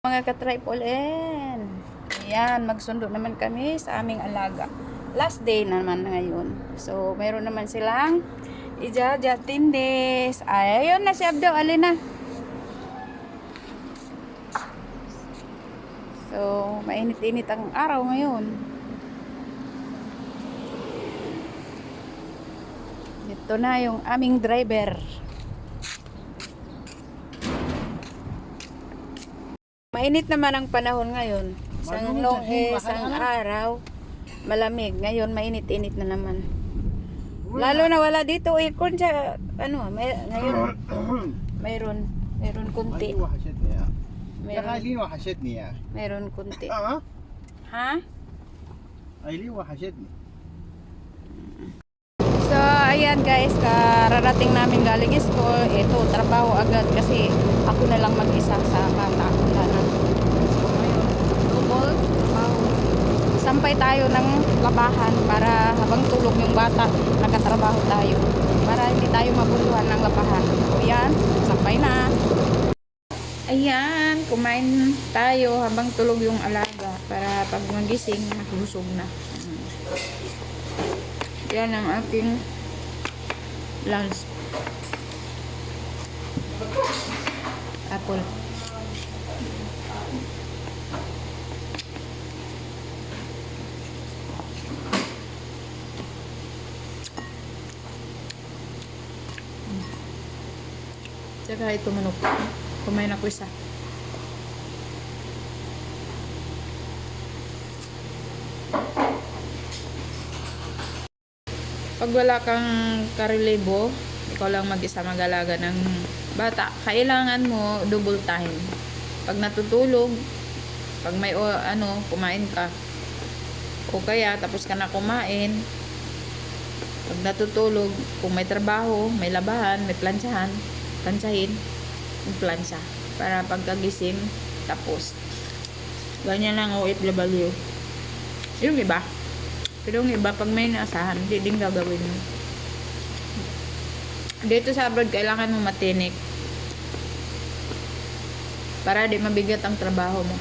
Mga ka-triple-N. Ayan, magsundo naman kami sa aming alaga. Last day naman ngayon. So, meron naman silang ijaja tindis. Ay, ayun na si Abdo. Alin na. So, mainit-init ang araw ngayon. Ito na yung aming driver. Mainit naman ang panahon ngayon. Isang araw, malamig. Ngayon, mainit-init na naman. Lalo na wala dito aircon sa ngayon. Mayroon kunti. Mayroon kunti. Ha? So, ayan guys, kararating namin galing school. Ito, trabaho agad kasi ako na lang mag-isa sa bata. Wala na. So, ngayon, double trabaho. Sampay tayo ng labahan para habang tulog yung bata, nakatrabaho tayo. Para hindi tayo mabuluhan ng labahan. So, yan, sampay na. Ayan, kumain tayo habang tulog yung alaga para pag magising, nabusog na. Yan ang aking lunch. Apple. Tsaka ito manok. Kumain ako isa. Pag wala kang karelibo, ikaw lang mag-isa mag-alaga ng bata, kailangan mo double time. Pag natutulog, pag may kumain ka, o kaya tapos ka na kumain, pag natutulog, kung may trabaho, may labahan, may plansahin, plansa para pagkagising tapos. Ganyan lang OFW. Yung iba. Pero yung iba, pag may naasahan, hindi din gagawin mo. Dito sa abroad, kailangan mo matinik. Para di mabigat ang trabaho mo.